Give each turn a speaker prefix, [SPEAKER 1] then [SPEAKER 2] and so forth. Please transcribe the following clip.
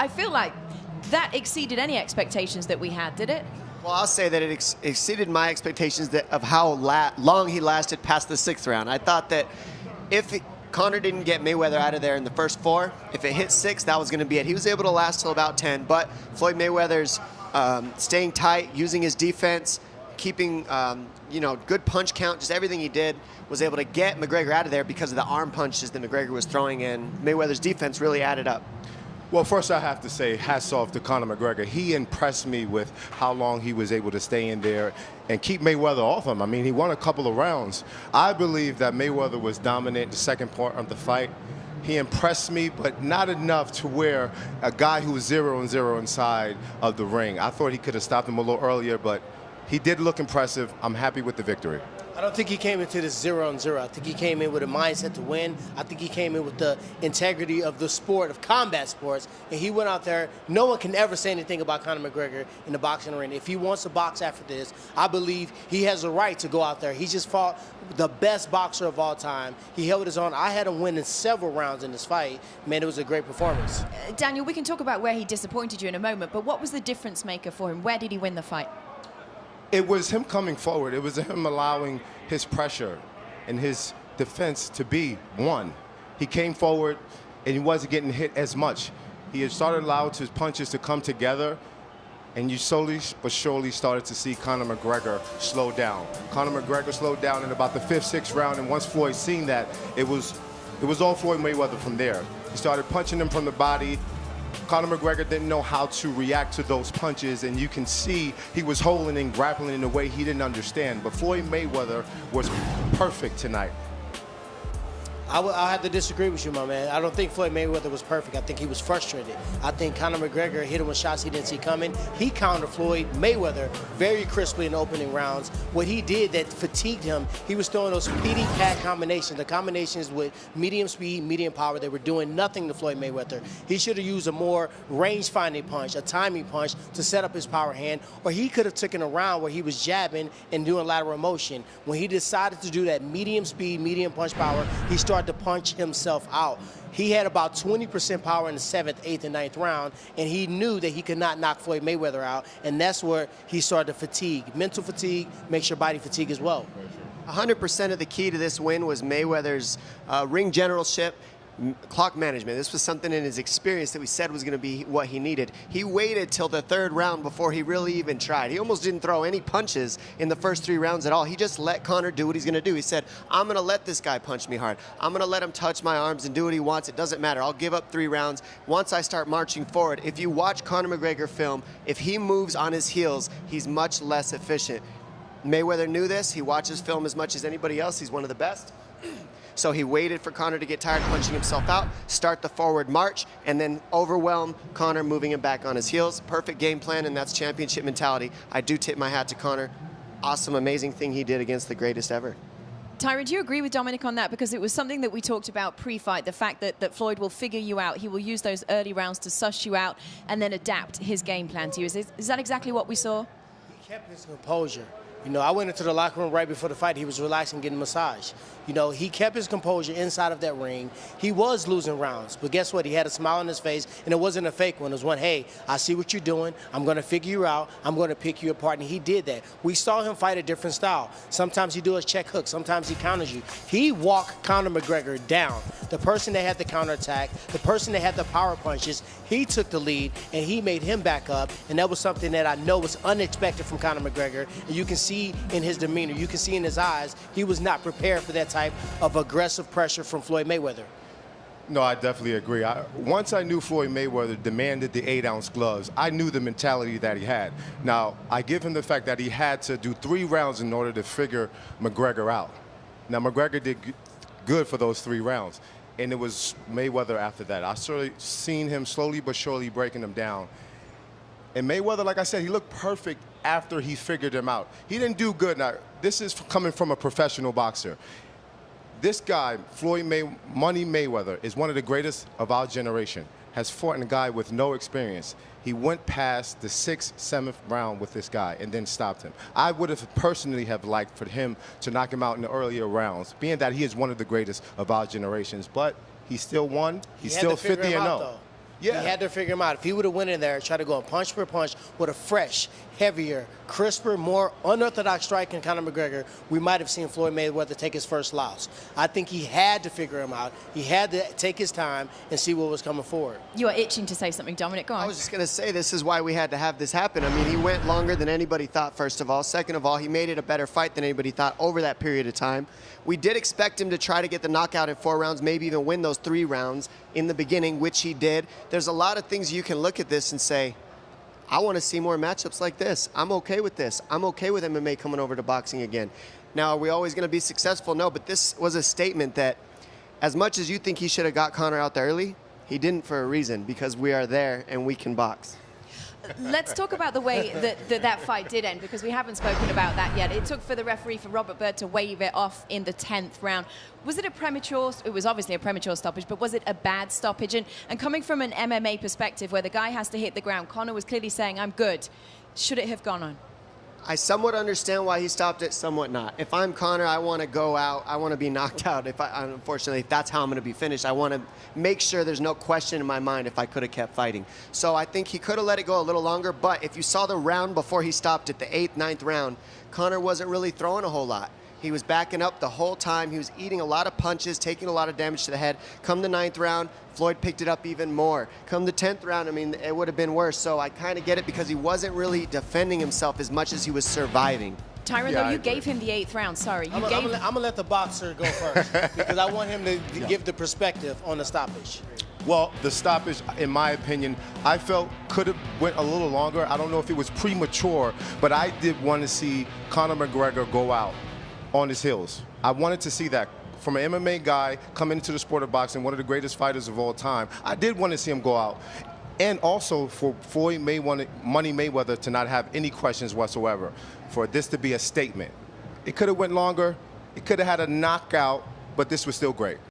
[SPEAKER 1] I feel like that exceeded any expectations that we had, did it?
[SPEAKER 2] Well, I'll say that it exceeded my expectations of how long he lasted past the 6th round. I thought that if Conor didn't get Mayweather out of there in the first 4, if it hit 6, that was going to be it. He was able to last till about 10, but Floyd Mayweather's staying tight, using his defense, keeping good punch count, just everything he did, was able to get McGregor out of there because of the arm punches that McGregor was throwing in. Mayweather's defense really added up.
[SPEAKER 3] Well, first I have to say hats off to Conor McGregor. He impressed me with how long he was able to stay in there and keep Mayweather off him. I mean, he won a couple of rounds. I believe that Mayweather was dominant in the second part of the fight. He impressed me, but not enough to where a guy who was 0-0 inside of the ring. I thought he could have stopped him a little earlier, but he did look impressive. I'm happy with the victory.
[SPEAKER 4] I don't think he came into this 0-0. I think he came in with a mindset to win. I think he came in with the integrity of the sport, of combat sports, and he went out there. No one can ever say anything about Conor McGregor in the boxing arena. If he wants to box after this, I believe he has a right to go out there. He just fought the best boxer of all time. He held his own. I had him winning several rounds in this fight. Man, it was a great performance.
[SPEAKER 1] Daniel, we can talk about where he disappointed you in a moment, but what was the difference maker for him? Where did he win the fight?
[SPEAKER 3] It was him coming forward. It was him allowing his pressure and his defense to be one. He came forward and he wasn't getting hit as much. He had started allowing his punches to come together, and you slowly but surely started to see Conor McGregor slow down. Conor McGregor slowed down in about the 5th, 6th round, and once Floyd seen that, it was all Floyd Mayweather from there. He started punching him from the body. Conor McGregor didn't know how to react to those punches, and you can see he was holding and grappling in a way he didn't understand. But Floyd Mayweather was perfect tonight.
[SPEAKER 4] I'll have to disagree with you, my man. I don't think Floyd Mayweather was perfect. I think he was frustrated. I think Conor McGregor hit him with shots he didn't see coming. He countered Floyd Mayweather very crisply in the opening rounds. What he did that fatigued him, he was throwing those PD-pad combinations, the combinations with medium speed, medium power. They were doing nothing to Floyd Mayweather. He should have used a more range-finding punch, a timing punch to set up his power hand, or he could have taken a round where he was jabbing and doing lateral motion. When he decided to do that medium speed, medium punch power, he started to punch himself out. He had about 20% power in the 7th, 8th, and 9th round, and he knew that he could not knock Floyd Mayweather out, and that's where he started to fatigue. Mental fatigue makes your body fatigue as well.
[SPEAKER 2] 100% of the key to this win was Mayweather's ring generalship, clock management. This was something in his experience that we said was going to be what he needed. He waited till the 3rd round before he really even tried. He almost didn't throw any punches in the first 3 rounds at all. He just let Conor do what he's going to do. He said, I'm going to let this guy punch me hard. I'm going to let him touch my arms and do what he wants. It doesn't matter. I'll give up 3 rounds. Once I start marching forward, if you watch Conor McGregor film, if he moves on his heels, he's much less efficient. Mayweather knew this. He watches film as much as anybody else. He's one of the best. So he waited for Conor to get tired punching himself out, start the forward march, and then overwhelm Conor, moving him back on his heels. Perfect game plan, and that's championship mentality. I do tip my hat to Conor. Awesome, amazing thing he did against the greatest ever.
[SPEAKER 1] Tyron, do you agree with Dominic on that? Because it was something that we talked about pre-fight, the fact that Floyd will figure you out. He will use those early rounds to suss you out and then adapt his game plan to you. Is that exactly what we saw?
[SPEAKER 4] He kept his composure. You know, I went into the locker room right before the fight. He was relaxing, getting a massage. You know, he kept his composure inside of that ring. He was losing rounds, but guess what? He had a smile on his face, and it wasn't a fake one. It was one, hey, I see what you're doing. I'm going to figure you out. I'm going to pick you apart, and he did that. We saw him fight a different style. Sometimes he do a check hook. Sometimes he counters you. He walked Conor McGregor down. The person that had the counterattack, the person that had the power punches, he took the lead, and he made him back up, and that was something that I know was unexpected from Conor McGregor, and you can see in his demeanor, you can see in his eyes, he was not prepared for that type of aggressive pressure from Floyd Mayweather.
[SPEAKER 3] No, I definitely agree. Once I knew Floyd Mayweather demanded the 8-ounce gloves, I knew the mentality that he had. Now, I give him the fact that he had to do 3 rounds in order to figure McGregor out. Now, McGregor did good for those 3 rounds, and it was Mayweather after that. I sort of seen him slowly but surely breaking him down. And Mayweather, like I said, he looked perfect after he figured him out. He didn't do good. Now, this is coming from a professional boxer. This guy, Floyd Money Mayweather, is one of the greatest of our generation, has fought a guy with no experience. He went past the 6th, 7th round with this guy and then stopped him. I would have personally have liked for him to knock him out in the earlier rounds, being that he is one of the greatest of our generations, but he still won. He's still 50-0. Yeah.
[SPEAKER 4] He had to figure him out. If he would have went in there and tried to go punch for punch with a fresh, heavier, crisper, more unorthodox strike in Conor McGregor, we might have seen Floyd Mayweather take his first loss. I think he had to figure him out. He had to take his time and see what was coming forward.
[SPEAKER 1] You are itching to say something, Dominic. Go on.
[SPEAKER 2] I was just going to say this is why we had to have this happen. I mean, he went longer than anybody thought, first of all. Second of all, he made it a better fight than anybody thought over that period of time. We did expect him to try to get the knockout in 4 rounds, maybe even win those 3 rounds in the beginning, which he did. There's a lot of things you can look at this and say, I want to see more matchups like this. I'm okay with this. I'm okay with MMA coming over to boxing again. Now, are we always going to be successful? No, but this was a statement that as much as you think he should have got Conor out there early, he didn't for a reason, because we are there and we can box.
[SPEAKER 1] Let's talk about the way that fight did end, because we haven't spoken about that yet. It took for the referee, for Robert Byrd, to wave it off in the 10th round. Was it a premature? It was obviously a premature stoppage, but was it a bad stoppage? And coming from an MMA perspective, where the guy has to hit the ground, Conor was clearly saying, I'm good. Should it have gone on?
[SPEAKER 2] I somewhat understand why he stopped it, somewhat not. If I'm Conor, I want to go out. I want to be knocked out. Unfortunately, if that's how I'm going to be finished, I want to make sure there's no question in my mind if I could have kept fighting. So I think he could have let it go a little longer, but if you saw the round before he stopped it, the 8th, 9th round, Conor wasn't really throwing a whole lot. He was backing up the whole time. He was eating a lot of punches, taking a lot of damage to the head. Come the 9th round, Floyd picked it up even more. Come the 10th round, I mean, it would have been worse. So I kind of get it, because he wasn't really defending himself as much as he was surviving.
[SPEAKER 1] Tyron,
[SPEAKER 3] Yeah,
[SPEAKER 1] though,
[SPEAKER 3] I
[SPEAKER 1] you
[SPEAKER 3] agree.
[SPEAKER 1] gave him the 8th round. Sorry,
[SPEAKER 4] I'm going to let the boxer go first because I want him to give the perspective on the stoppage.
[SPEAKER 3] Well, the stoppage, in my opinion, I felt could have went a little longer. I don't know if it was premature, but I did want to see Conor McGregor go out on his heels. I wanted to see that. From an MMA guy coming into the sport of boxing, one of the greatest fighters of all time, I did want to see him go out. And also for Floyd Mayweather to not have any questions whatsoever, for this to be a statement. It could have went longer. It could have had a knockout, but this was still great.